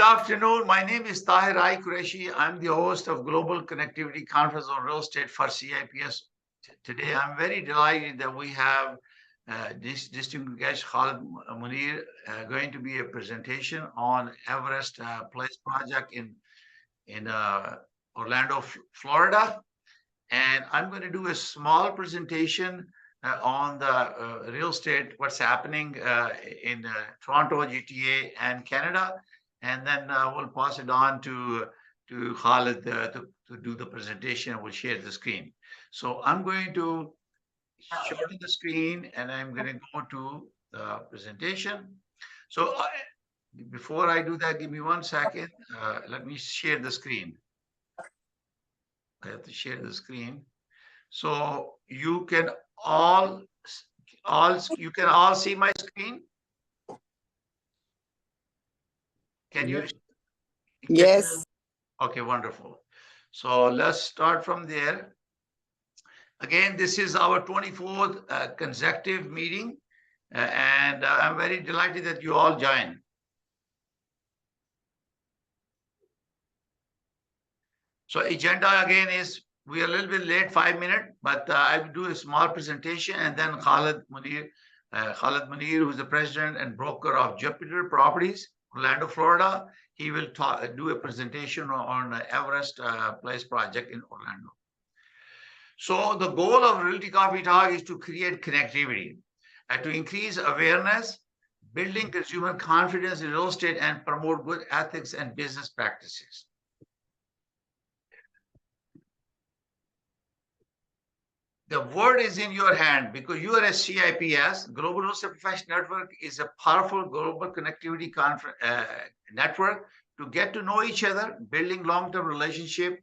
afternoon. My name is Tahir I. Qureshi. I'm the host of Global Connectivity Conference on Real Estate for CIPS. Today, I'm very delighted that we have this distinguished guest, Khalid Muneer, going to be a presentation on Everest Place project in Orlando, Florida. And I'm going to do a small presentation on the real estate, what's happening in Toronto, GTA, and Canada. And then we'll pass it on to Khalid to do the presentation. We'll share the screen. So I'm going to shorten the screen and I'm going to go to the presentation. So before I do that, give me 1 second. Let me share the screen. I have to share the screen. So you can all see my screen. Can you? Yes. Okay, wonderful. So let's start from there. Again, this is our 24th consecutive meeting, and I'm very delighted that you all joined. So agenda again is, we are a little bit late, 5 minutes, but I will do a small presentation, and then Khalid Muneer, who is the president and broker of Jupiter Properties, Orlando, Florida, he will do a presentation on Everest Place project in Orlando. So the goal of Realty Coffee Talk is to create connectivity, to increase awareness, building consumer confidence in real estate, and promote good ethics and business practices. The word is in your hand because you are a CIPS. Global Real Estate Professional Network is a powerful global connectivity network to get to know each other, building long-term relationship,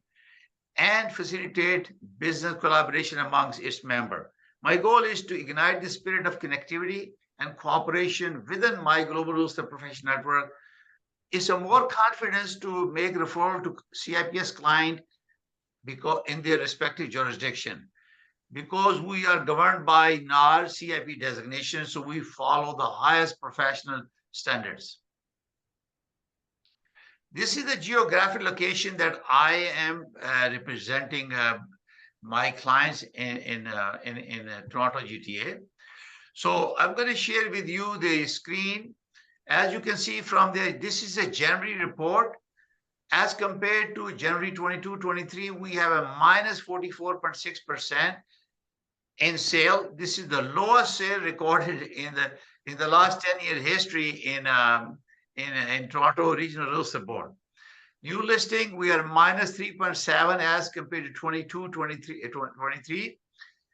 and facilitate business collaboration amongst its members. My goal is to ignite the spirit of connectivity and cooperation within my Global Real Estate Professional Network. It's a more confidence to make referral to CIPS client because in their respective jurisdiction. Because we are governed by NAR CIP designation, so we follow the highest professional standards. This is the geographic location that I am representing my clients in Toronto GTA. So I'm going to share with you the screen. As you can see from there, this is a January report. As compared to January 22-23, we have a minus 44.6%. in sale. This is the lowest sale recorded in the last 10-year history in Toronto Regional Real Estate Board. New listing, we are minus 3.7 as compared to 23.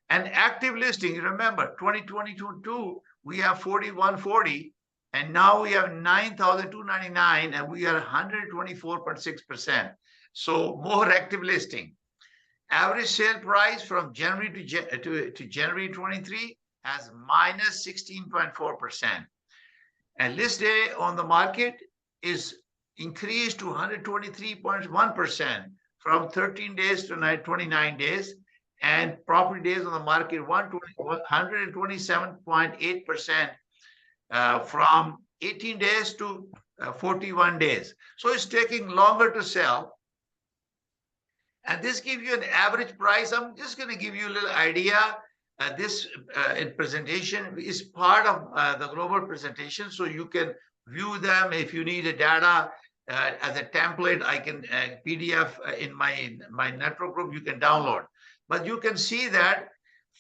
And active listing, remember 2022 we have 4140, and now we have 9,299, and we are 124.6%. So more active listing. Average sale price from January to January 23 has minus 16.4%. And list day on the market is increased to 123.1% from 13 days to 29 days. And property days on the market 127.8% from 18 days to 41 days. So it's taking longer to sell. And this gives you an average price. I'm just going to give you a little idea. This presentation is part of the global presentation, so you can view them. If you need a data as a template, I can PDF in my network group, you can download. But you can see that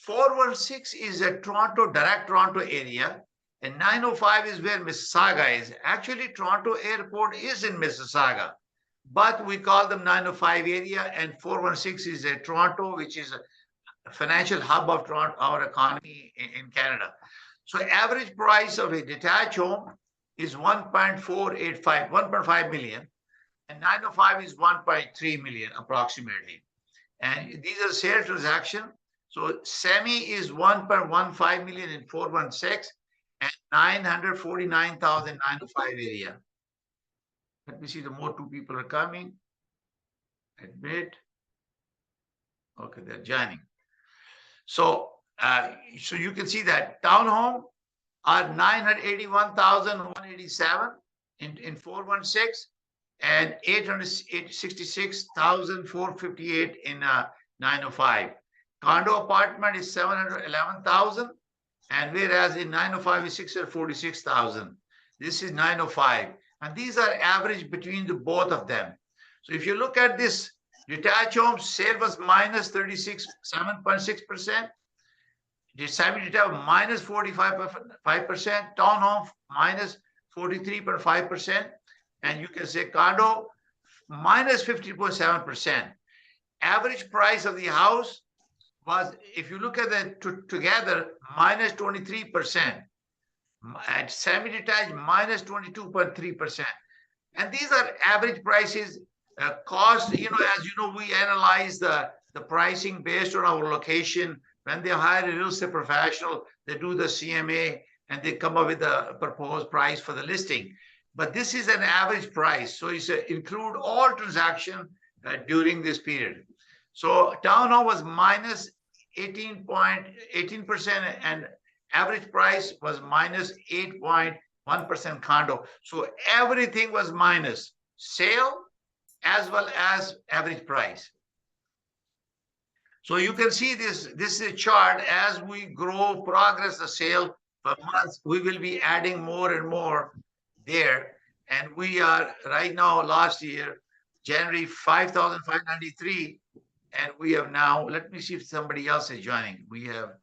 416 is a direct Toronto area, and 905 is where Mississauga is. Actually, Toronto Airport is in Mississauga, but we call them 905 area, and 416 is a Toronto, which is a financial hub of Toronto, our economy in Canada. So average price of a detached home is 1.5 million, and 905 is 1.3 million approximately. And these are sale transactions. So semi is 1.15 million in 416 and 949,905 area. Let me see, the more two people are coming. Admit. Okay, they're joining. So you can see that townhome are 981,187 in 416, and 866,458 in 905. Condo apartment is 711,000, and whereas in 905 is 646,000. This is 905, and these are average between the both of them. So if you look at this, detached home sale was minus 7.6%. Semi-detached minus 45.5%, townhome minus 43.5%, and you can say condo minus 50.7%. Average price of the house was, if you look at the together, minus 23%. At semi-detached, minus 22.3%. And these are average prices. Cost, as you know, we analyze the pricing based on our location. When they hire a real estate professional, they do the CMA and they come up with a proposed price for the listing. But this is an average price. So it's include all transaction during this period. So townhome was minus 18% and average price was minus 8.1% condo. So everything was minus, sale as well as average price. So you can see this is a chart. As we grow, progress the sale per month, we will be adding more and more there. And we are right now, last year, January, 5,593. And we have now, let me see if somebody else is joining. We have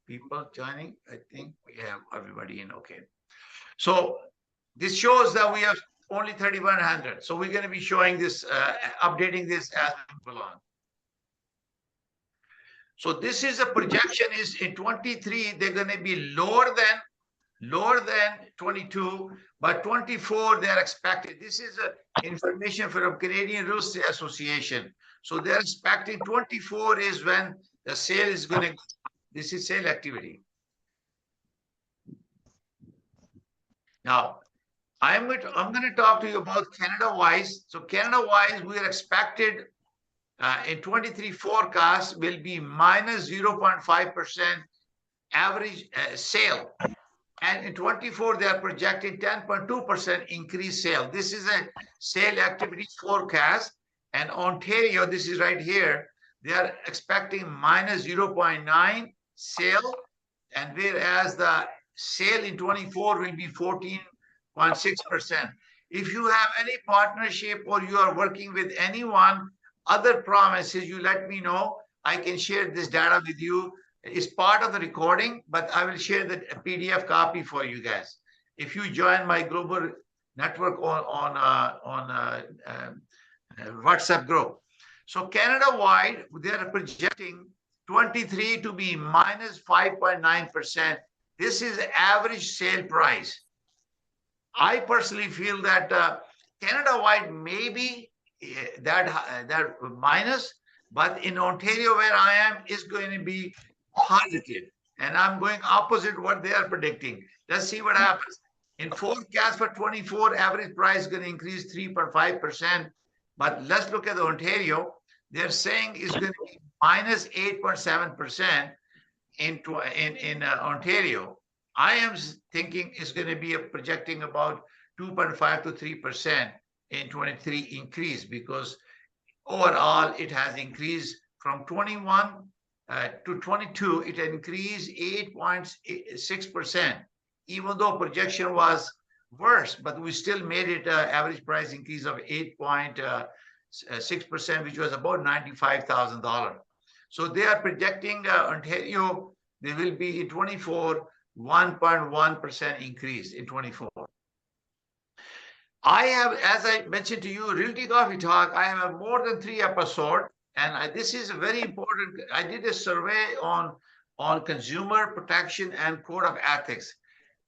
people joining. I think we have everybody in. Okay. So this shows that we have only 3,100. So we're going to be showing this, updating this as we go along. So this is a projection is in 23, they're going to be lower than 22, but 24 they're expected. This is information from Canadian Real Estate Association. So they're expecting 24 is when the sale is going to, this is sale activity. Now, I'm going to talk to you about Canada-wise. So Canada-wise, we are expected in 23 forecast will be minus 0.5% average sale. And in 24, they are projecting 10.2% increased sale. This is a sale activity forecast. And Ontario, this is right here, they are expecting minus 0.9 sale. And whereas the sale in 24 will be 14.6%. If you have any partnership or you are working with anyone, other promises, you let me know. I can share this data with you. It's part of the recording, but I will share the PDF copy for you guys. If you join my global network on WhatsApp group. So Canada-wide, they are projecting 23 to be minus 5.9%. This is the average sale price. I personally feel that Canada-wide maybe that minus, but in Ontario where I am is going to be positive, and I'm going opposite what they are predicting. Let's see what happens. In forecast for 24, average price is going to increase 3.5%, but let's look at the Ontario. They're saying it's going to be minus 8.7% in Ontario. I am thinking it's going to be projecting about 2.5 to 3% in 23 increase, because overall it has increased from 21 to 22. It increased 8.6%, even though projection was worse, but we still made it average price increase of 8.6%, which was about $95,000. So they are projecting Ontario, they will be in 24, 1.1% increase in 24. I have, as I mentioned to you, Realty Coffee Talk, I have more than 3 episodes, and this is very important. I did a survey on consumer protection and code of ethics.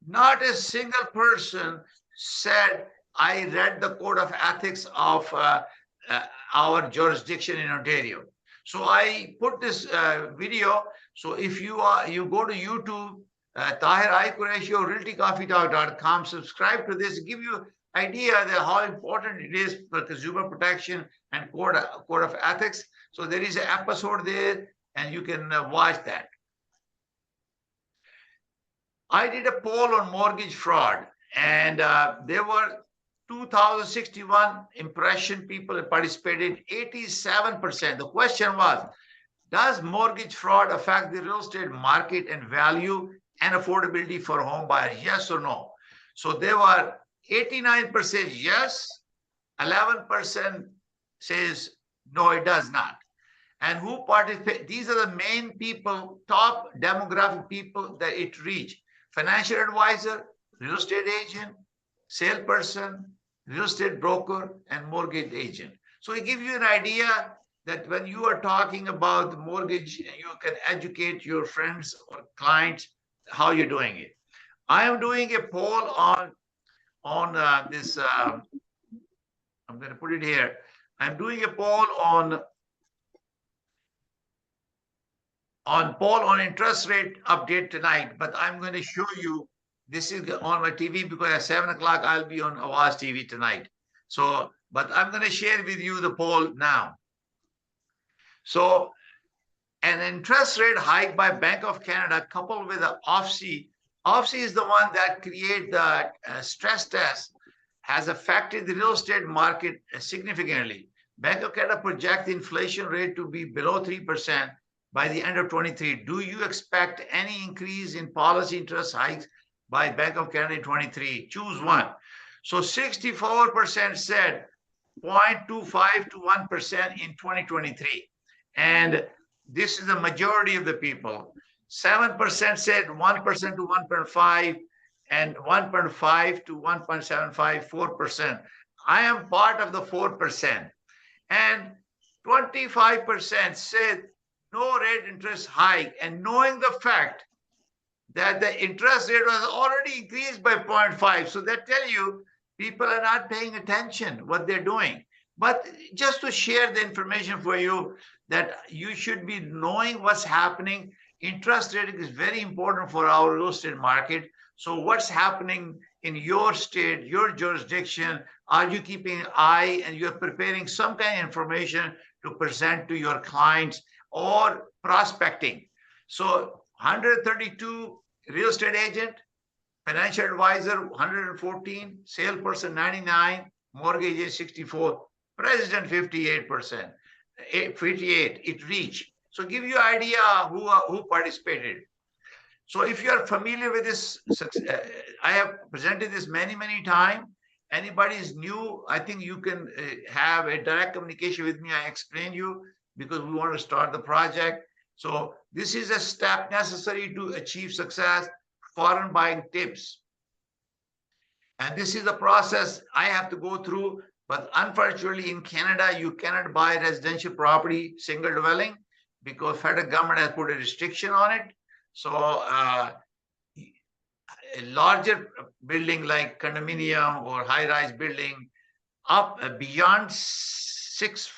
Not a single person said, I read the code of ethics of our jurisdiction in Ontario. So I put this video. So if you go to YouTube, Tahir I Qureshi or realtycoffeetalk.com, subscribe to this, give you idea that how important it is for consumer protection and code of ethics. So there is an episode there, and you can watch that. I did a poll on mortgage fraud, and there were 2,061 impression people participated, 87%. The question was, does mortgage fraud affect the real estate market and value and affordability for home buyers? Yes or no? So there were 89% yes, 11% says no, it does not. And who participate? These are the main people, top demographic people that it reach: financial advisor, real estate agent, salesperson, real estate broker, and mortgage agent. So it gives you an idea that when you are talking about the mortgage, you can educate your friends or clients how you're doing it. I am doing a poll on this. I'm going to put it here. I'm doing a poll on interest rate update tonight, but I'm going to show you. This is on my TV because at 7 o'clock I'll be on Awaz TV tonight. So, but I'm going to share with you the poll now. So, an interest rate hike by Bank of Canada coupled with the OFC. OFC is the one that created the stress test, has affected the real estate market significantly. Bank of Canada projects the inflation rate to be below 3% by the end of 23. Do you expect any increase in policy interest hikes by Bank of Canada in 23? Choose one. So 64% said 0.25 to 1% in 2023. And this is the majority of the people. 7% said 1% to 1.5, and 1.5 to 1.75, 4%. I am part of the 4%. And 25% said no rate interest hike, and knowing the fact that the interest rate was already increased by 0.5. So that tell you people are not paying attention what they're doing. But just to share the information for you that you should be knowing what's happening. Interest rate is very important for our real estate market. So what's happening in your state, your jurisdiction? Are you keeping an eye and you're preparing some kind of information to present to your clients or prospecting? So 132 real estate agent, financial advisor 114, salesperson 99, mortgage agent 64, president 58%, 58, it reached. So give you an idea who participated. So if you are familiar with this, I have presented this many times. Anybody is new, I think you can have a direct communication with me. I explain you because we want to start the project. So this is a step necessary to achieve success. Foreign buying tips. And this is the process I have to go through. But unfortunately, in Canada, you cannot buy residential property, single dwelling, because federal government has put a restriction on it. So a larger building like condominium or high-rise building up beyond 6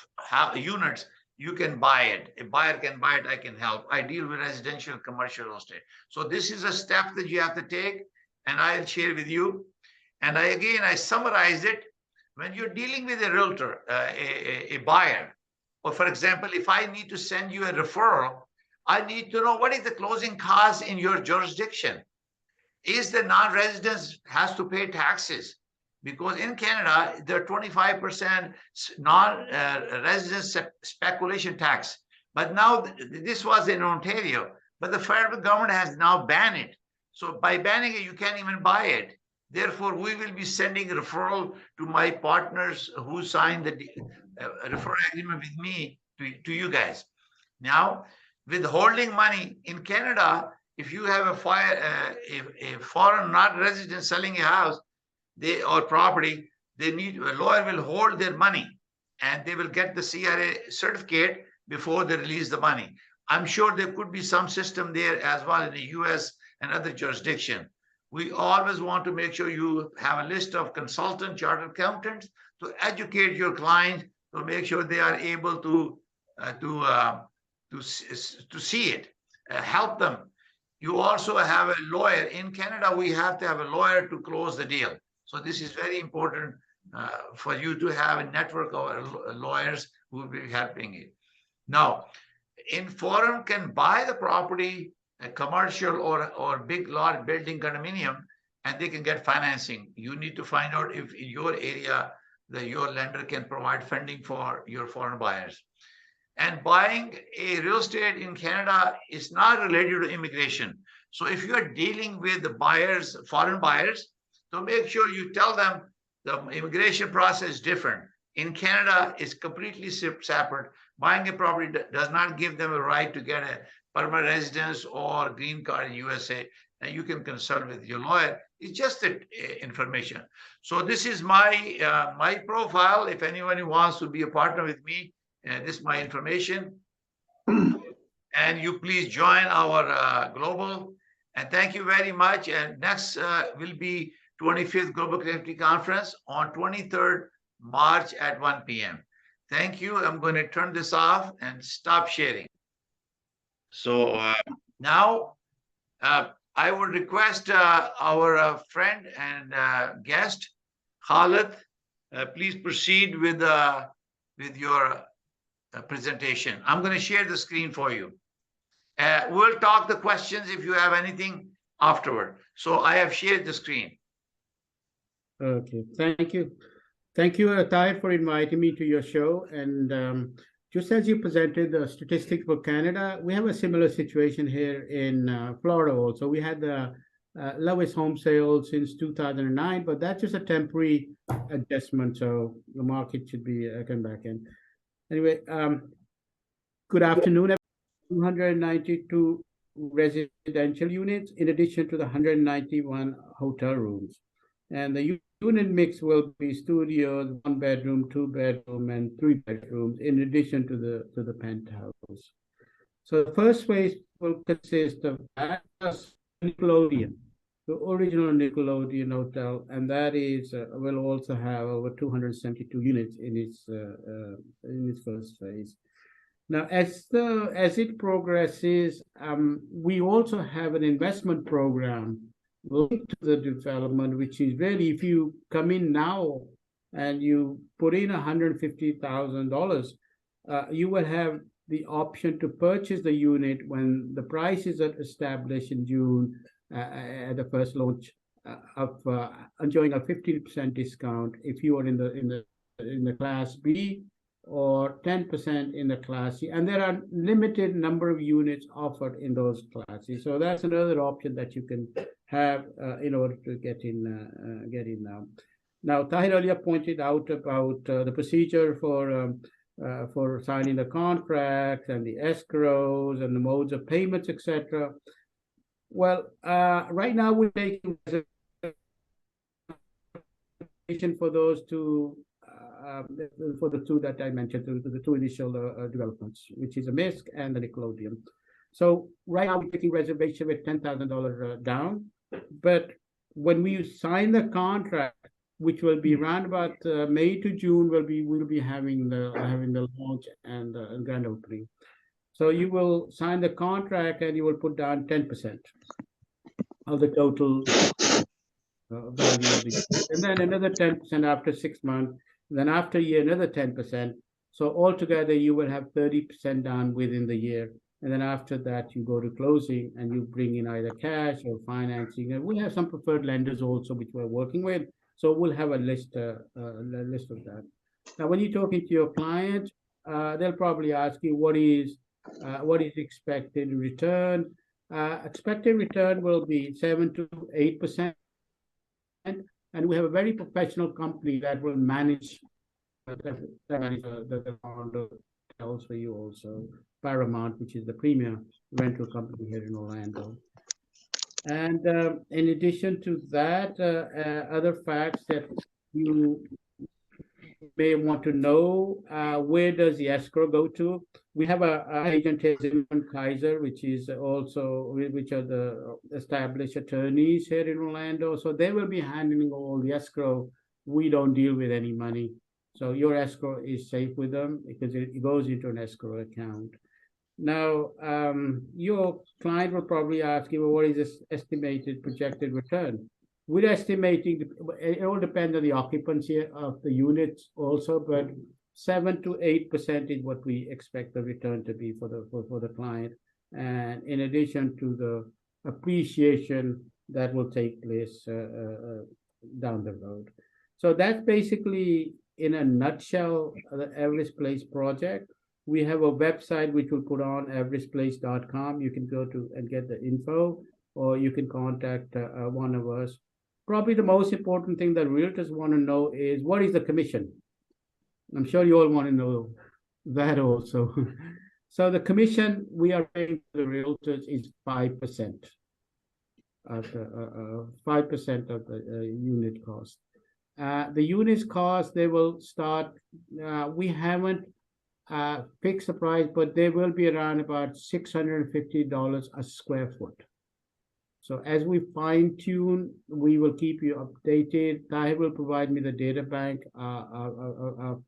units, you can buy it. A buyer can buy it, I can help. I deal with residential, commercial real estate. So this is a step that you have to take, and I'll share with you. And I summarize it. When you're dealing with a realtor, a buyer, or for example, if I need to send you a referral, I need to know what is the closing cost in your jurisdiction. Is the non-resident has to pay taxes? Because in Canada, there are 25% non-resident speculation tax. But now this was in Ontario, but the federal government has now banned it. So by banning it, you can't even buy it. Therefore, we will be sending a referral to my partners who signed the referral agreement with me to you guys. Now, withholding money in Canada, if you have a foreign non-resident selling a house or property, a lawyer will hold their money and they will get the CRA certificate before they release the money. I'm sure there could be some system there as well in the US and other jurisdictions. We always want to make sure you have a list of consultant chartered accountants to educate your clients to make sure they are able to see it, help them. You also have a lawyer. In Canada, we have to have a lawyer to close the deal. So this is very important for you to have a network of lawyers who will be helping you. Now, in foreign can buy the property, a commercial or big large building condominium, and they can get financing. You need to find out if in your area your lender can provide funding for your foreign buyers. And buying a real estate in Canada is not related to immigration. So if you are dealing with the buyers, foreign buyers, so make sure you tell them the immigration process is different. In Canada, it's completely separate. Buying a property does not give them a right to get a permanent residence or green card in USA. And you can consult with your lawyer. It's just the information. So this is my my profile. If anyone wants to be a partner with me, this is my information. And you please join our global. And thank you very much. And next will be 25th Global Connectivity Conference on 23rd March at 1 p.m. Thank you. I'm going to turn this off and stop sharing. So now I would request our friend and guest, Khalid, please proceed with your presentation. I'm going to share the screen for you. We'll talk the questions if you have anything afterward. So I have shared the screen. Okay, thank you. Thank you, THUR, for inviting me to your show. And just as you presented the statistics for Canada, we have a similar situation here in Florida also. We had the lowest home sales since 2009, but that's just a temporary adjustment. So the market should be coming back in. Anyway, good afternoon. 292 residential units in addition to the 191 hotel rooms. And the unit mix will be studios, 1 bedroom, 2 bedroom, and 3 bedrooms in addition to the penthouse. So the first phase will consist of Nickelodeon, the original Nickelodeon hotel, and that is will also have over 272 units in its first phase. Now, as it progresses, we also have an investment program linked to the development, which is really, if you come in now and you put in $150,000, you will have the option to purchase the unit when the prices are established in June at the first launch of enjoying a 50% discount if you are in the Class B, or 10% in the Class C, and there are limited number of units offered in those classes. So that's another option that you can have in order to get in now. Now, Tahir earlier pointed out about the procedure for signing the contract and the escrows and the modes of payments, etc. Well, right now we're taking for those two. For the two that I mentioned, the two initial developments, which is a MISC and the Nickelodeon. So right now we're taking reservation with $10,000 down, but when we sign the contract, which will be around about May to June, we'll be having the launch and grand opening. So you will sign the contract and you will put down 10% of the total value of the, and then another 10% after 6 months. Then after a year, another 10%. So altogether, you will have 30% down within the year. And then after that, you go to closing and you bring in either cash or financing. And we have some preferred lenders also, which we're working with. So we'll have a list of that. Now, when you're talking to your client, they'll probably ask you what is expected return. Expected return will be 7 to 8%. And we have a very professional company that will manage the hotels for you also. Paramount, which is the premier rental company here in Orlando. And in addition to that, other facts that you may want to know, where does the escrow go to? We have an agent here, Zimmerman Kaiser, which are the established attorneys here in Orlando. So they will be handling all the escrow. We don't deal with any money. So your escrow is safe with them because it goes into an escrow account. Now, your client will probably ask you, well, what is this estimated projected return? We're estimating, it all depends on the occupancy of the units also, but 7 to 8% is what we expect the return to be for the client. And in addition to the appreciation that will take place down the road. So that's basically, in a nutshell, the Everest Place project. We have a website which we'll put on everestplace.com. You can go to and get the info, or you can contact one of us. Probably the most important thing that realtors want to know is, what is the commission? I'm sure you all want to know that also. So the commission we are paying to the realtors is 5% of the 5% of the unit cost. The units cost, they will start. We haven't fixed the price, but they will be around about $650 a square foot. So as we fine tune, we will keep you updated. Tahir will provide me the data bank of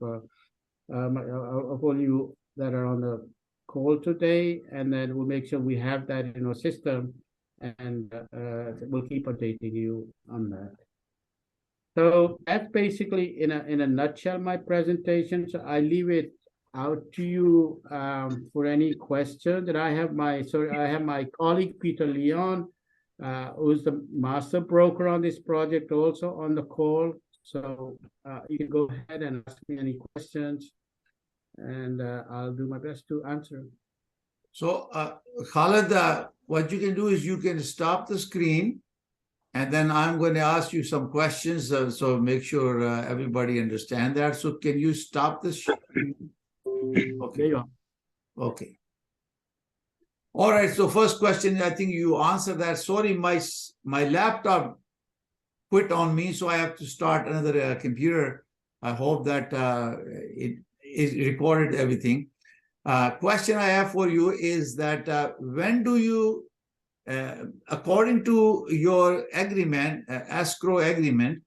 all you that are on the call today, and then we'll make sure we have that in our system, and we'll keep updating you on that. So that's basically, in a nutshell, my presentation. So I leave it out to you for any questions. And I have my colleague Peter Leon, who's the master broker on this project, also on the call. So you can go ahead and ask me any questions, and I'll do my best to answer. So, Khalid, what you can do is you can stop the screen, and then I'm going to ask you some questions. So make sure everybody understand that. So can you stop this? Okay. There you are. Okay. All right. So first question, I think you answered that. Sorry, my laptop quit on me, so I have to start another computer. I hope that it is recorded everything. Question I have for you is that when do you, according to your agreement, escrow agreement,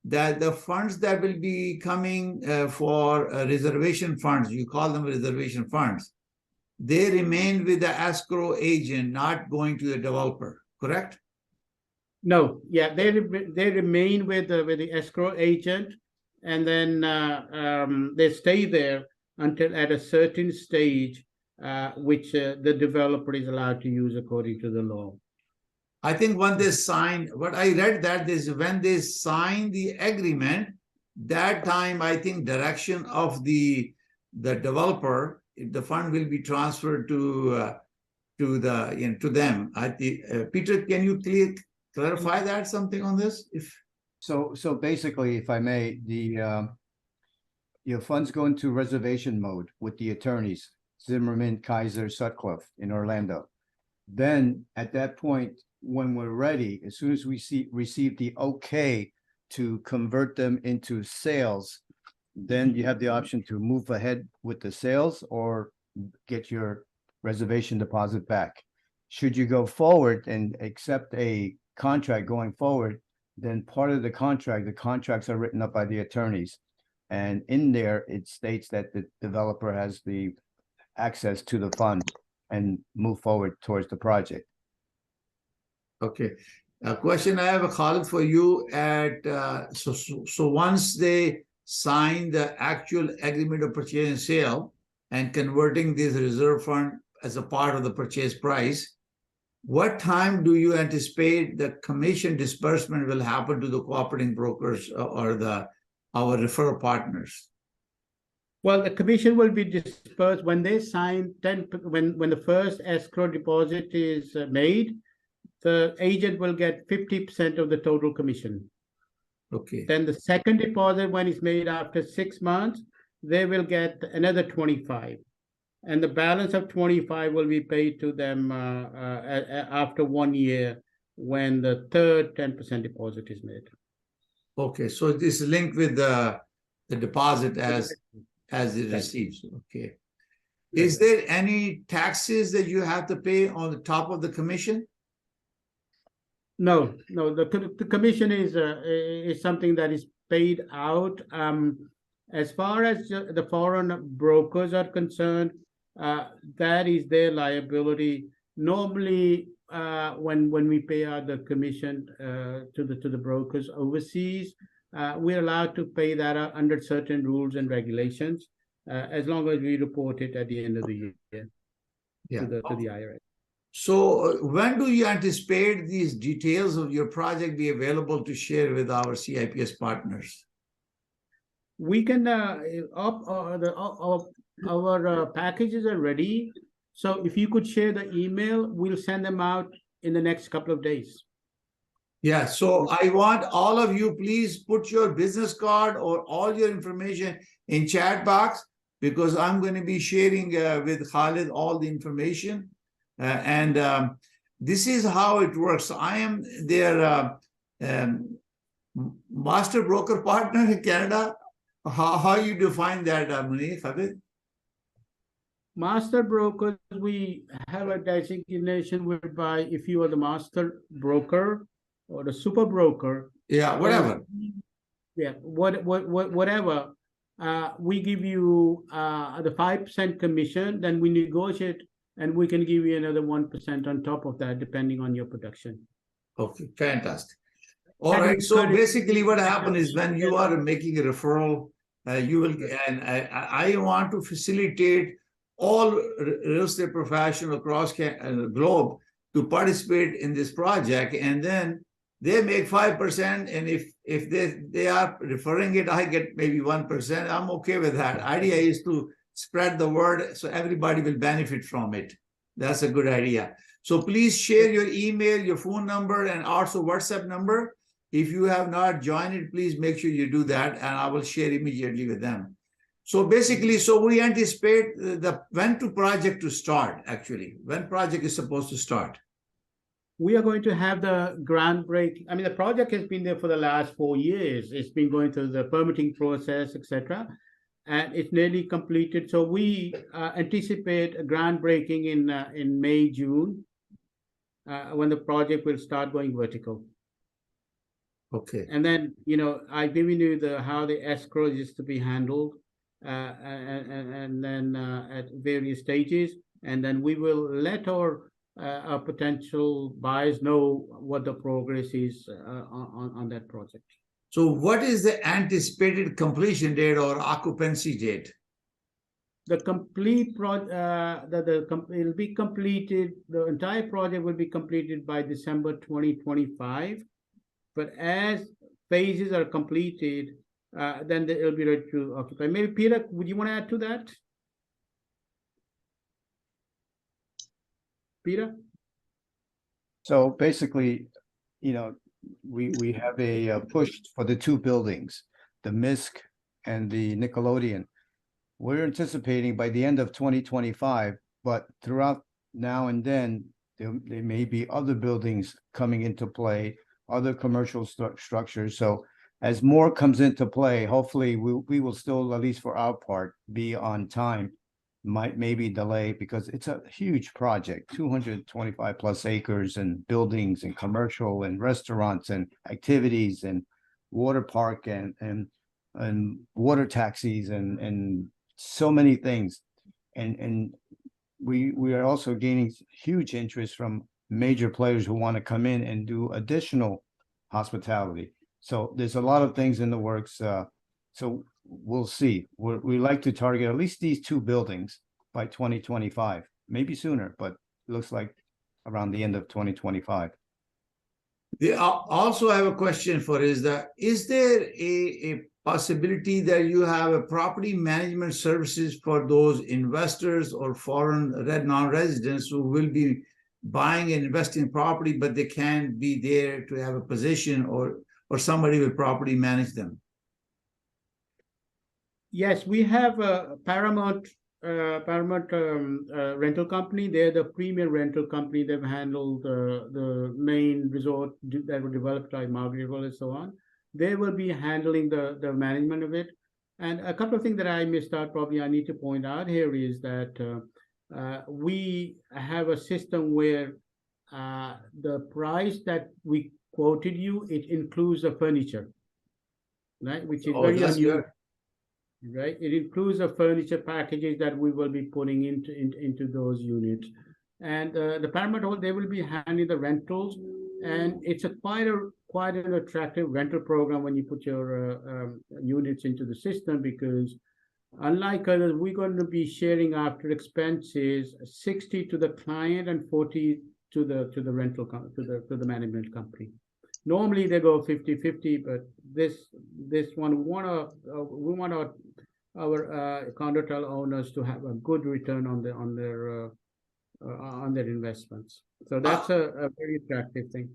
that the funds that will be coming for reservation funds, you call them reservation funds, they remain with the escrow agent, not going to the developer, correct? No, yeah, they remain with the escrow agent, and then they stay there until at a certain stage, which the developer is allowed to use according to the law. I think when they sign, what I read that is when they sign the agreement, that time I think direction of the developer, the fund will be transferred to them. Peter, can you clarify that something on this? So basically, if I may, your funds go into reservation mode with the attorneys, Zimmerman, Kaiser, Sutcliffe in Orlando. Then at that point, when we're ready, as soon as we receive the okay to convert them into sales, then you have the option to move ahead with the sales or get your reservation deposit back. Should you go forward and accept a contract going forward, then part of the contracts are written up by the attorneys. And in there, it states that the developer has the access to the fund and move forward towards the project. Okay. A question I have, Khalid, for you. So once they sign the actual agreement of purchase and sale and converting this reserve fund as a part of the purchase price, what time do you anticipate the commission disbursement will happen to the cooperating brokers or our referral partners? Well, the commission will be dispersed when they sign when the first escrow deposit is made. The agent will get 50% of the total commission. Okay. Then the second deposit, when it's made after 6 months, they will get another 25. And the balance of 25 will be paid to them after 1 year when the third 10% deposit is made. Okay, so this is linked with the deposit as it receives. Okay. Is there any taxes that you have to pay on the top of the commission? No. The commission is something that is paid out. As far as the foreign brokers are concerned, that is their liability. Normally, when we pay out the commission to the brokers overseas, we're allowed to pay that out under certain rules and regulations, as long as we report it at the end of the year to the IRS. So when do you anticipate these details of your project be available to share with our CIPS partners? We can, our packages are ready. So if you could share the email, we'll send them out in the next couple of days. Yeah, so I want all of you, please put your business card or all your information in chat box, because I'm going to be sharing with Khalid all the information. This is how it works. I am their master broker partner in Canada. How you define that, Muneer, Khalid? Master brokers, we have a designation whereby if you are the master broker or the super broker, Yeah, whatever. yeah, whatever, we give you the 5% commission, then we negotiate and we can give you another 1% on top of that, depending on your production. Okay, fantastic. All right, so basically what happens is when you are making a referral, you will, and I want to facilitate all real estate professionals across the globe to participate in this project, and then they make 5%, and if they are referring it, I get maybe 1%. I'm okay with that. Idea is to spread the word so everybody will benefit from it. That's a good idea. So please share your email, your phone number, and also WhatsApp number. If you have not joined it, please make sure you do that, and I will share immediately with them. So basically, so we anticipate when project to start, actually, when project is supposed to start. We are going to have the groundbreaking. I mean, the project has been there for the last 4 years. It's been going through the permitting process, etc., and it's nearly completed. So we anticipate a groundbreaking in May, June, when the project will start going vertical. Okay. And then, I've given you how the escrow is to be handled, and then at various stages, and then we will let our potential buyers know what the progress is on that project. So what is the anticipated completion date or occupancy date? The complete it'll be completed, the entire project will be completed by December 2025. But as phases are completed, then it'll be ready to occupy. Maybe Peter, would you want to add to that? Peter? So basically, we have a push for the two buildings, the MISC and the Nickelodeon. We're anticipating by the end of 2025, but throughout now and then, there may be other buildings coming into play, other commercial structures. So as more comes into play, hopefully we will still, at least for our part, be on time. Might maybe delay because it's a huge project, 225 plus acres and buildings and commercial and restaurants and activities and water park and water taxis and so many things. And we are also gaining huge interest from major players who want to come in and do additional hospitality. So there's a lot of things in the works. So we'll see. We like to target at least these two buildings by 2025, maybe sooner, but it looks like around the end of 2025. I also have a question for is there a possibility that you have a property management services for those investors or foreign non-residents who will be buying and investing property, but they can't be there to have a position, or somebody will property manage them? Yes, we have a Paramount rental company. They're the premier rental company. They've handled the main resort that were developed by Margaretville and so on. They will be handling the management of it. And a couple of things that I missed out, probably I need to point out here, is that we have a system where the price that we quoted you, it includes the furniture, right? Which is very unusual. Right, it includes the furniture packages that we will be putting into those units, and the Paramount, they will be handling the rentals, and it's quite an attractive rental program when you put your units into the system, because Unlike others, we're going to be sharing after expenses 60 to the client and 40 to the rental to the management company. Normally they go 50-50, but this one we want our condo owners to have a good return on their investments. So that's a very attractive thing.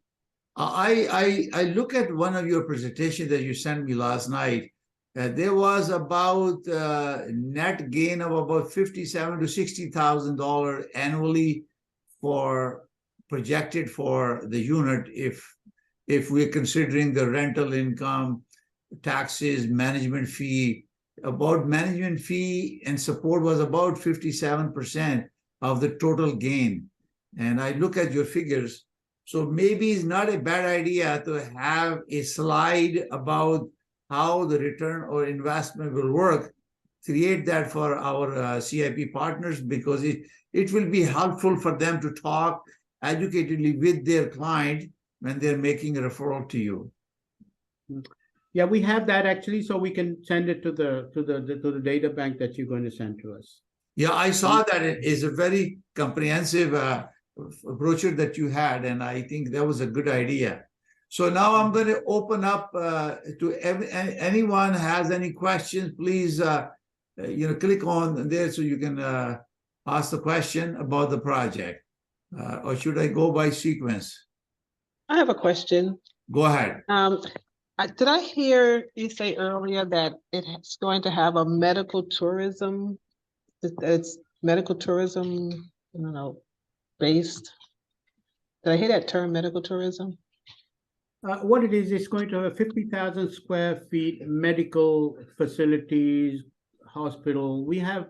I look at one of your presentations that you sent me last night. There was about net gain of about $57,000 to $60,000 annually projected for the unit if we're considering the rental income, taxes, management fee. About management fee and support was about 57% of the total gain. And I look at your figures. So maybe it's not a bad idea to have a slide about how the return or investment will work. Create that for our CIP partners, because it will be helpful for them to talk educatedly with their client when they're making a referral to you. Yeah, we have that actually, so we can send it to the data bank that you're going to send to us. Yeah, I saw that it is a very comprehensive brochure that you had, and I think that was a good idea. So now I'm going to open up to anyone has any questions. Please, click on there so you can ask the question about the project. Or should I go by sequence? I have a question. Go ahead. Did I hear you say earlier that it's going to have a medical tourism? It's medical tourism, I don't know, based. Did I hear that term, medical tourism? What it is, it's going to have 50,000 square feet medical facilities, hospital. We have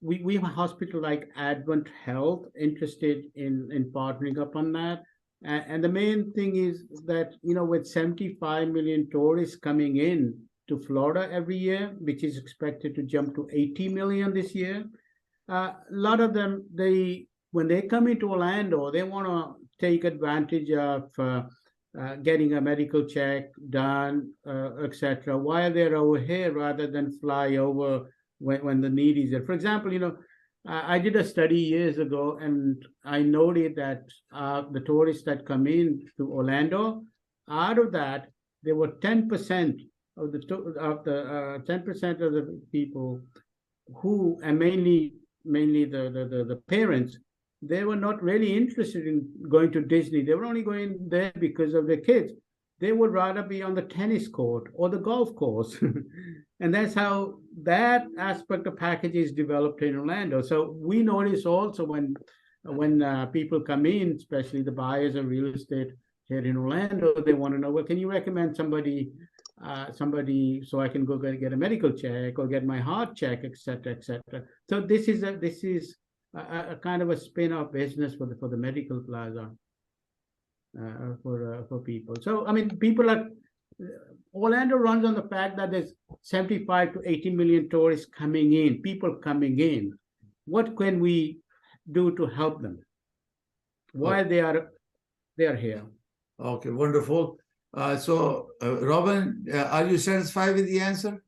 we have a hospital like Advent Health interested in partnering up on that. And the main thing is that, with 75 million tourists coming in to Florida every year, which is expected to jump to 80 million this year, a lot of them, when they come into Orlando, they want to take advantage of getting a medical check done, etc., while they're over here, rather than fly over when the need is there. For example, I did a study years ago, and I noted that the tourists that come in to Orlando, out of that, there were 10% of the 10% of the people who, and mainly the parents, they were not really interested in going to Disney. They were only going there because of their kids. They would rather be on the tennis court or the golf course. And that's how that aspect of package is developed in Orlando. So we notice also when people come in, especially the buyers of real estate here in Orlando, they want to know, well, can you recommend somebody so I can go get a medical check or get my heart check, etc., etc. So this is a kind of a spin-off business for the medical plaza for people. So I mean, Orlando runs on the fact that there's 75 to 80 million tourists coming in, people coming in. What can we do to help them while they are here? Okay, wonderful. So Robin, are you satisfied with the answer?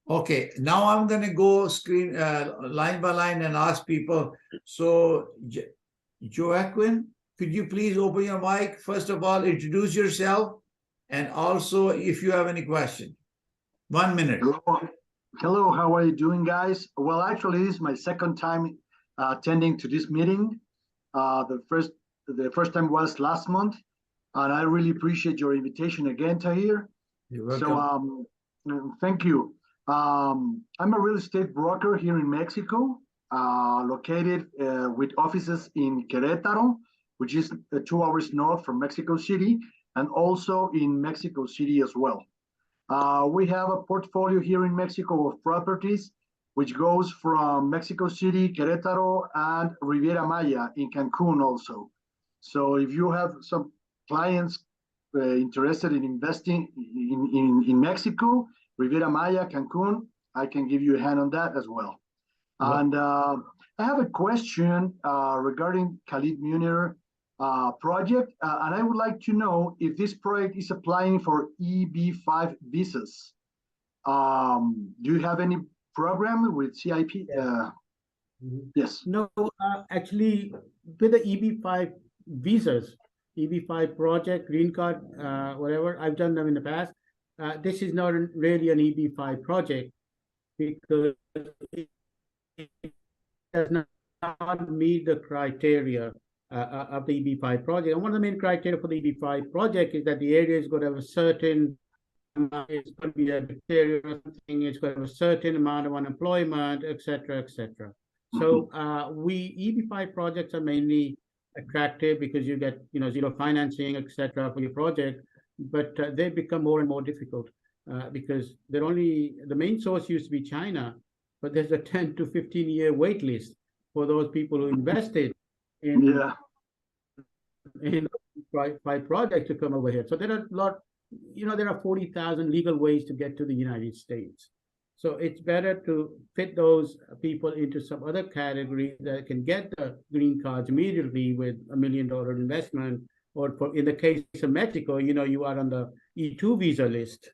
Okay, now I'm going to go screen line by line and ask people. So Joaquin, could you please open your mic? First of all, introduce yourself, and also if you have any question. 1 minute. Hello, how are you doing, guys? Well, actually, this is my second time attending to this meeting. The first time was last month, and I really appreciate your invitation again, Tahir. You're welcome. So thank you. I'm a real estate broker here in Mexico, located with offices in Querétaro, which is 2 hours north from Mexico City, and also in Mexico City as well. We have a portfolio here in Mexico of properties, which goes from Mexico City, Querétaro, and Riviera Maya in Cancun also. So if you have some clients interested in investing in Mexico, Riviera Maya, Cancun, I can give you a hand on that as well. Wow. And I have a question regarding Khalid Muneer project, and I would like to know if this project is applying for EB5 visas. Do you have any program with CIP? Yes. No, actually, with the EB-5 visas, EB-5 project, green card, whatever, I've done them in the past. This is not really an EB-5 project because it does not meet the criteria of the EB-5 project. And one of the main criteria for the EB-5 project is that the area is going to have a certain it's going to be a bacteria or something, it's going to have a certain amount of unemployment, etc., etc. So EB-5 projects are mainly attractive because you get zero financing, etc. for your project, but they become more and more difficult because the main source used to be China, but there's a 10 to 15-year wait list for those people who invested in EB-5 projects to come over here. So there are a lot. There are 40,000 legal ways to get to the United States. So it's better to fit those people into some other category that can get the green cards immediately with $1 million investment, or in the case of Mexico, you are on the E2 visa list.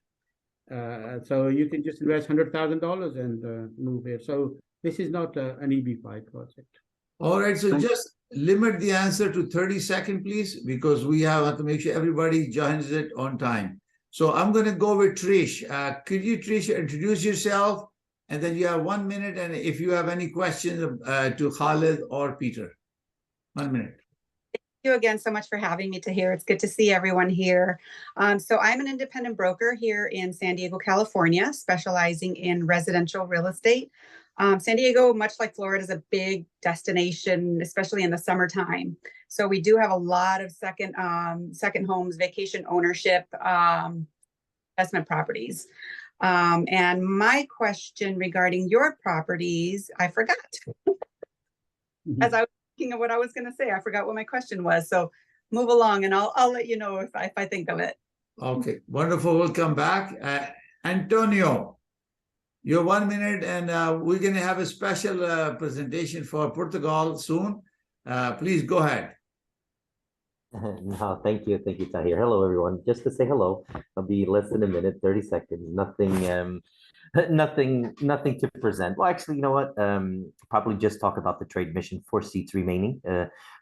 So you can just invest $100,000 and move here. So this is not an EB-5 project. All right, so just limit the answer to 30 seconds, please, because we have to make sure everybody joins it on time. So I'm going to go with Trish. Could you, Trish, introduce yourself? And then you have 1 minute. And if you have any questions to Khalid or Peter, 1 minute. Thank you again so much for having me here. It's good to see everyone here. So I'm an independent broker here in San Diego, California, specializing in residential real estate. San Diego, much like Florida, is a big destination, especially in the summertime. So we do have a lot of second homes, vacation ownership, investment properties. And my question regarding your properties, I forgot. As I was thinking of what I was going to say, I forgot what my question was. So move along, and I'll let you know if I think of it. Okay, wonderful. We'll come back. Antonio. Your 1 minute, and we're going to have a special presentation for Portugal soon. Please go ahead. No, thank you, Tahir. Hello, everyone. Just to say hello, I'll be less than a minute, 30 seconds. Nothing to present. Well, actually, you know what? Probably just talk about the trade mission, 4 seats remaining,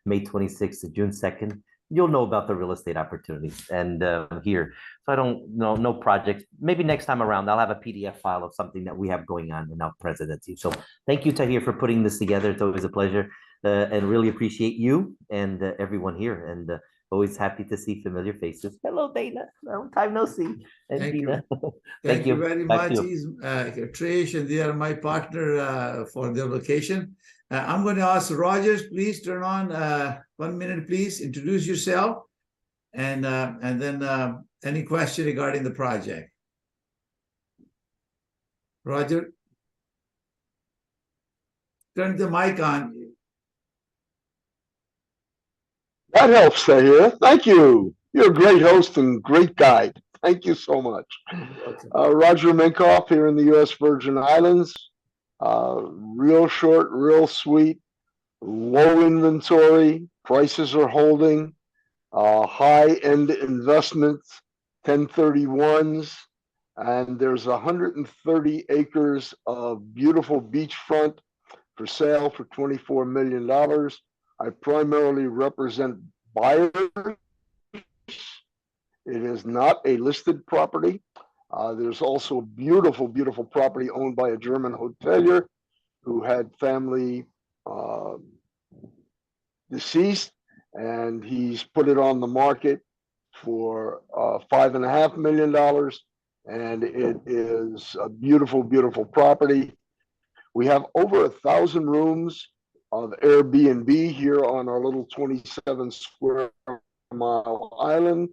May 26th to June 2nd. You'll know about the real estate opportunities and here. So I don't know, no projects. Maybe next time around, I'll have a PDF file of something that we have going on in our presidency. So thank you, Tahir, for putting this together. It's always a pleasure and really appreciate you and everyone here. And always happy to see familiar faces. Hello, Dana. Long time no see. And Thank Dina. you. Thank you very much. He's Trish, and they are my partner for their vacation. I'm going to ask Rogers, please turn on 1 minute, please. Introduce yourself, and then any question regarding the project. Roger, turn the mic on. That helps, Tahir. Thank you. You're a great host and great guide. Thank you so much. Roger Minkoff here in the U.S. Virgin Islands. Real short, real sweet, low inventory, prices are holding, high-end investments, 1031s, and there's 130 acres of beautiful beachfront for sale for $24 million. I primarily represent buyers. It is not a listed property. There's also a beautiful, beautiful property owned by a German hotelier who had family deceased, and he's put it on the market for $5.5 million. And it is a beautiful, beautiful property. We have over 1,000 rooms of Airbnb here on our little 27 square mile island,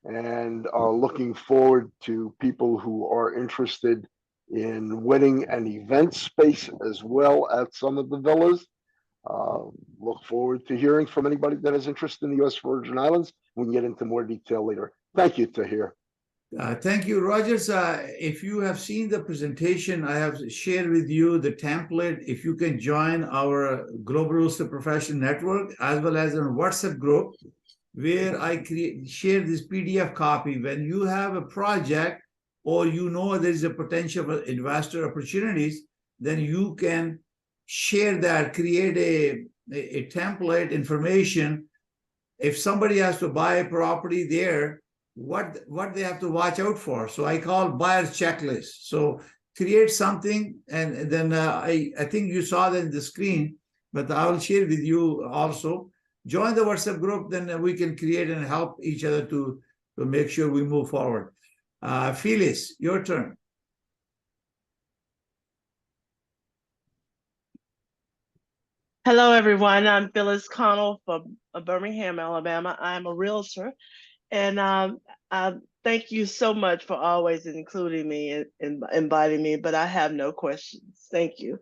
and are looking forward to people who are interested in wedding and event space as well at some of the villas. Look forward to hearing from anybody that has interest in the U.S. Virgin Islands. We can get into more detail later. Thank you, Tahir. Thank you, Rogers. If you have seen the presentation, I have shared with you the template. If you can join our Global Real Estate Professional Network, as well as a WhatsApp group, where I share this PDF copy. When you have a project or you know there is a potential for investor opportunities, then you can share that, create a template information. If somebody has to buy a property there, what they have to watch out for. So I call buyer's checklist. So create something, and then I think you saw that in the screen, but I will share with you also. Join the WhatsApp group, then we can create and help each other to make sure we move forward. Phyllis, your turn. Hello, everyone. I'm Phyllis Connell from Birmingham, Alabama. I'm a realtor, and thank you so much for always including me and inviting me, but I have no questions. Thank you.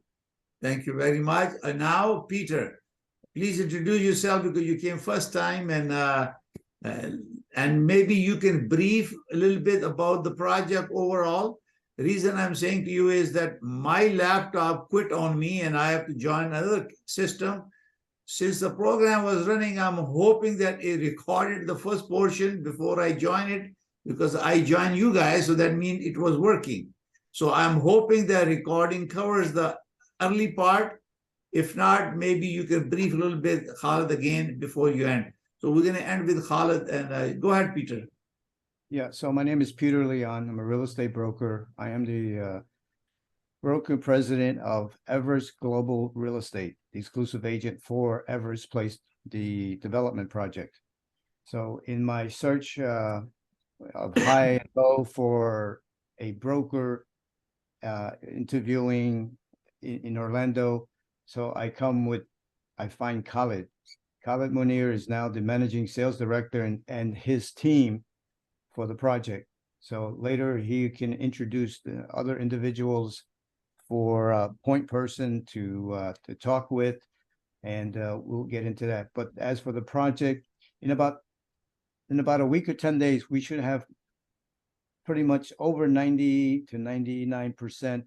Thank you very much. And now, Peter, please introduce yourself because you came first time, and maybe you can brief a little bit about the project overall. The reason I'm saying to you is that my laptop quit on me and I have to join another system. Since the program was running, I'm hoping that it recorded the first portion before I join it, because I joined you guys, so that means it was working. So I'm hoping that recording covers the early part. If not, maybe you can brief a little bit, Khalid, again before you end. So we're going to end with Khalid, and go ahead, Peter. Yeah, so my name is Peter Leon. I'm a real estate broker. I am the broker president of Everest Global Real Estate, the exclusive agent for Everest Place, the development project. So in my search of high and low for a broker interviewing in Orlando, so I find Khalid. Khalid Muneer is now the managing sales director and his team for the project. So later he can introduce the other individuals for a point person to talk with, and we'll get into that. But as for the project, in about a week or 10 days, we should have pretty much over 90 to 99%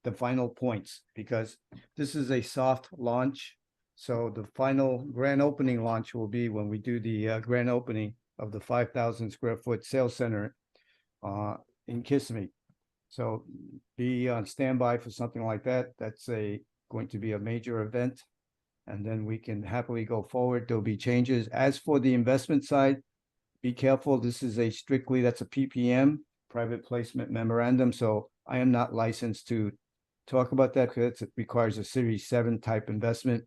the final points, because this is a soft launch. So the final grand opening launch will be when we do the grand opening of the 5,000 square foot sales center in Kissimmee. So be on standby for something like that. That's going to be a major event, and then we can happily go forward. There'll be changes. As for the investment side, be careful. This is that's a PPM, private placement memorandum. So I am not licensed to talk about that because it requires a Series 7 type investment.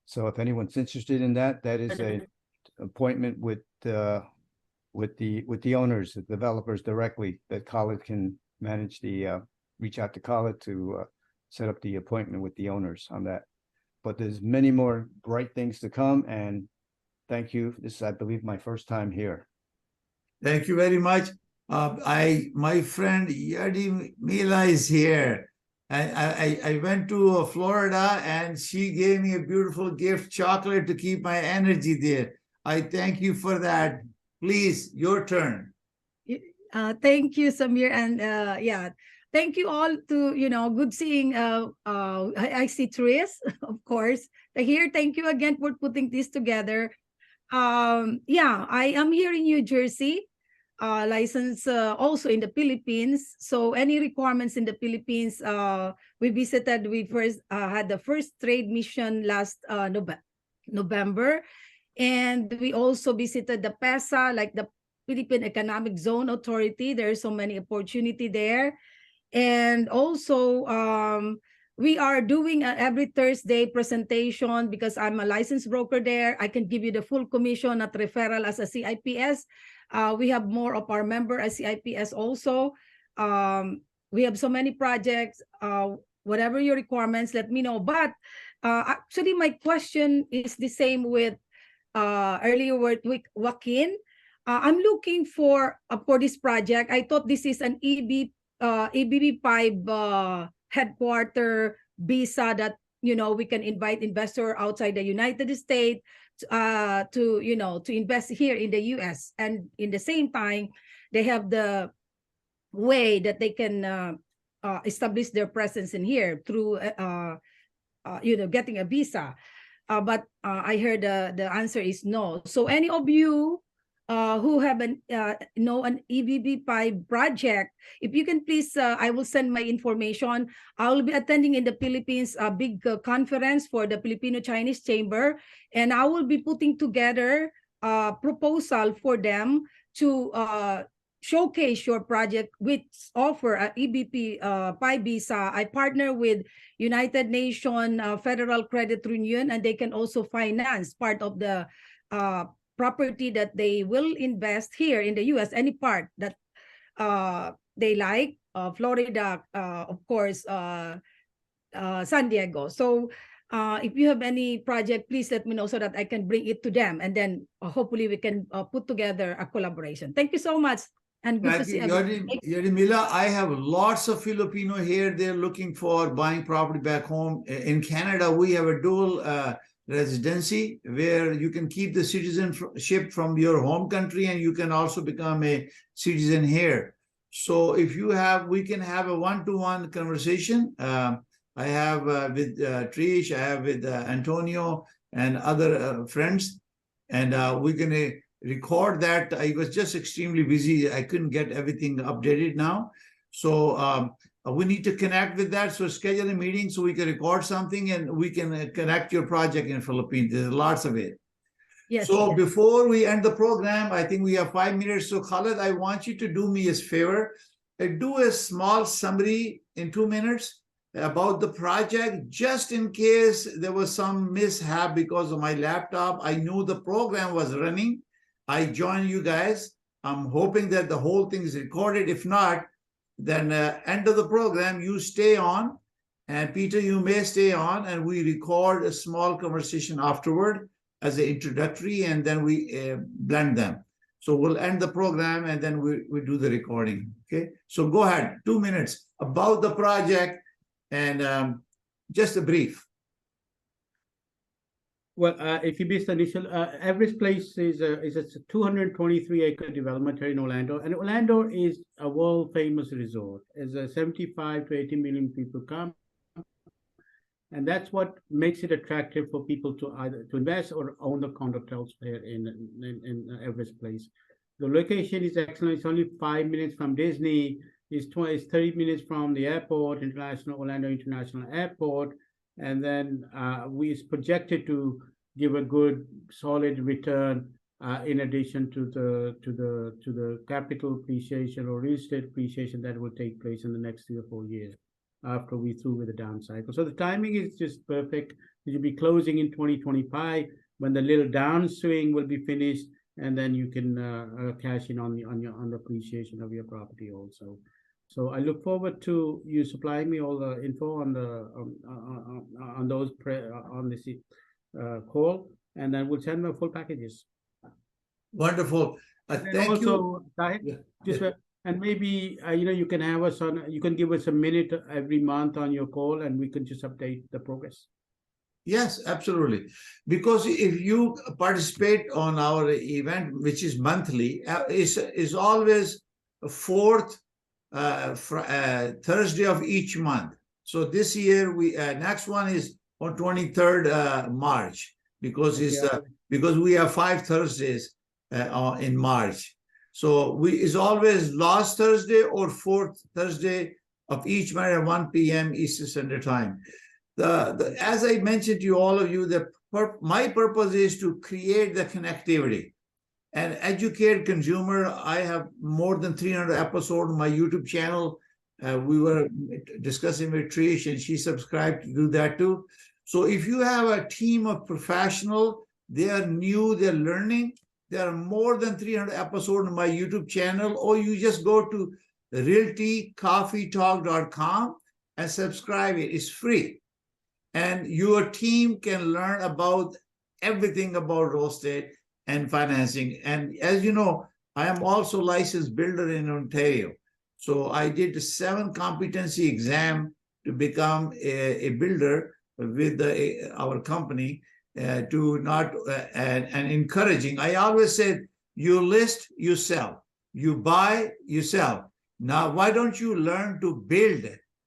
So if anyone's interested in that, that is an appointment with the owners, the developers directly, that Khalid can manage reach out to Khalid to set up the appointment with the owners on that. But there's many more bright things to come, and thank you. This is, I believe, my first time here. Thank you very much. My friend Yadi Mila is here. I went to Florida, and she gave me a beautiful gift, chocolate, to keep my energy there. I thank you for that. Please, your turn. Thank you, Samir, and yeah, thank you all to, good seeing. I see Therese, of course, here. Thank you again for putting this together. Yeah, I am here in New Jersey, licensed also in the Philippines. So any requirements in the Philippines, we visited. We first had the first trade mission last November, and we also visited the PESA, like the Philippine Economic Zone Authority. There's so many opportunity there. And also, we are doing every Thursday presentation, because I'm a licensed broker there. I can give you the full commission at referral as a CIPS. We have more of our member as CIPS also. We have so many projects. Whatever your requirements, let me know. But actually, my question is the same with earlier with Joaquin. I'm looking for this project. I thought this is an EBB5 headquarter visa that, we can invite investor outside the United States to invest here in the US. And in the same time, they have the way that they can establish their presence in here through getting a visa. But I heard the answer is no. So any of you who have an an EBP-5 project, if you can please, I will send my information. I will be attending in the Philippines a big conference for the Filipino-Chinese Chamber, and I will be putting together a proposal for them to showcase your project, which offer a EBP-5 visa. I partner with United Nations Federal Credit Union, and they can also finance part of the property that they will invest here in the US, any part that they like, Florida, of course, San Diego. So if you have any project, please let me know so that I can bring it to them. And then hopefully we can put together a collaboration. Thank you so much. And good to see everyone. Yorimila, I have lots of Filipino here. They're looking for buying property back home. In Canada, we have a dual residency where you can keep the citizenship from your home country and you can also become a citizen here. So if you have, we can have a one-to-one conversation. I have with Trish, I have with Antonio and other friends, and we're going to record that. I was just extremely busy. I couldn't get everything updated now. So we need to connect with that. So schedule a meeting so we can record something and we can connect your project in Philippines. There's lots of it. Yes, So yes. before we end the program, I think we have 5 minutes. So Khalid, I want you to do me a favor. Do a small summary in 2 minutes about the project, just in case there was some mishap because of my laptop. I knew the program was running. I joined you guys. I'm hoping that the whole thing is recorded. If not, then end of the program, you stay on. And Peter, you may stay on and we record a small conversation afterward as an introductory, and then we blend them. So we'll end the program and then we do the recording. Okay. So go ahead, 2 minutes about the project and just a brief. Well, if you missed the initial, Everest Place is a 223-acre development here in Orlando, and Orlando is a world-famous resort. As 75 to 80 million people come, and that's what makes it attractive for people to either to invest or own the condos here in Everest Place. The location is excellent. It's only 5 minutes from Disney. It's 30 minutes from the airport, Orlando International Airport. And then it's projected to give a good, solid return in addition to the capital appreciation or real estate appreciation that will take place in the next 3 or 4 years after we're through with the down cycle. So the timing is just perfect. You'll be closing in 2025 when the little downswing will be finished, and then you can cash in on the appreciation of your property also. So I look forward to you supplying me all the info on this call, and then we'll send them full packages. Wonderful. Thank you. And maybe you can have us on. You can give us a minute every month on your call, and we can just update the progress. Yes, absolutely. Because if you participate on our event, which is monthly, is always a fourth Thursday of each month. So this year next one is on 23rd March because because we have 5 Thursdays in March. So it's always last Thursday or 4th Thursday of each month at 1 p.m. Eastern Standard Time. As I mentioned to all of you, my purpose is to create the connectivity and educate consumer. I have more than 300 episodes on my YouTube channel. We were discussing with Trish and she subscribed to do that too. So if you have a team of professionals, they are new, they're learning. There are more than 300 episodes on my YouTube channel, or you just go to realtycoffeetalk.com and subscribe. It's free. And your team can learn about everything about real estate and financing. And as you know, I am also a licensed builder in Ontario. So I did 7 competency exam to become a builder with our company to not, and encouraging. I always said, you list, you sell. You buy, you sell. Now, why don't you learn to build?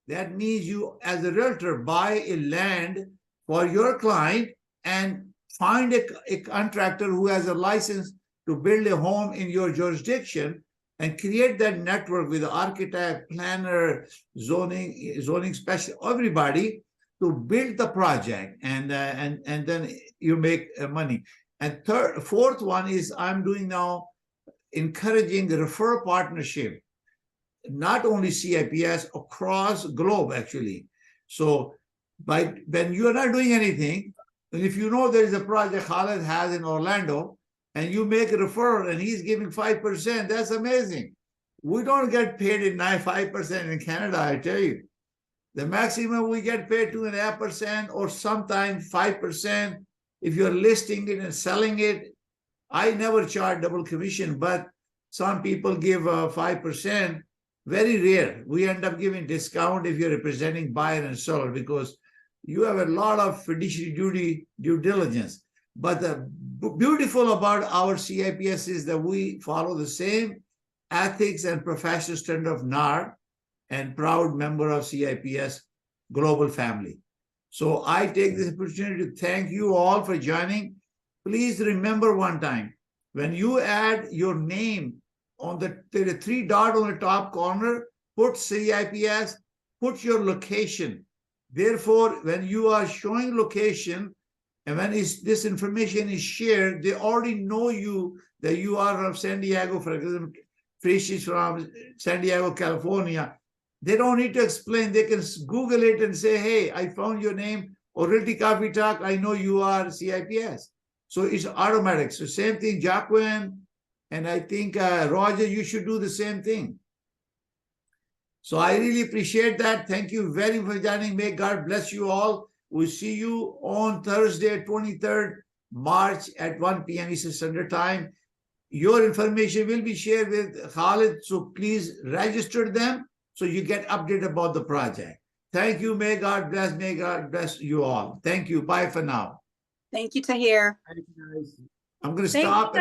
That means you, as a realtor, buy a land for your client and find a contractor who has a license to build a home in your jurisdiction and create that network with the architect, planner, zoning specialist, everybody to build the project, and then you make money. And fourth one is I'm doing now, encouraging the referral partnership, not only CIPS, across globe actually. So when you are not doing anything, and if you know there is a project Khalid has in Orlando, and you make a referral and he's giving 5%, that's amazing. We don't get paid in 5% in Canada, I tell you. The maximum we get paid 2.5% or sometimes 5% if you're listing it and selling it. I never charge double commission, but some people give 5%. Very rare. We end up giving discount if you're representing buyer and seller, because you have a lot of fiduciary due diligence. But the beautiful about our CIPS is that we follow the same ethics and professional standard of NAR, and proud member of CIPS global family. So I take this opportunity to thank you all for joining. Please remember one time, when you add your name on the 3 dot on the top corner, put CIPS, put your location. Therefore, when you are showing location, and when this information is shared, they already know you, that you are from San Diego, for example, Trish is from San Diego, California. They don't need to explain. They can Google it and say, hey, I found your name, or Realty Coffee Talk, I know you are CIPS. So it's automatic. So same thing, Jacqueline, and I think Roger, you should do the same thing. So I really appreciate that. Thank you very much for joining. May God bless you all. We'll see you on Thursday, 23rd March at 1 p.m. Eastern Standard Time. Your information will be shared with Khalid, so please register them so you get updated about the project. Thank you. May God bless. May God bless you all. Thank you. Bye for now. Thank you, Tahir. I'm going to stop.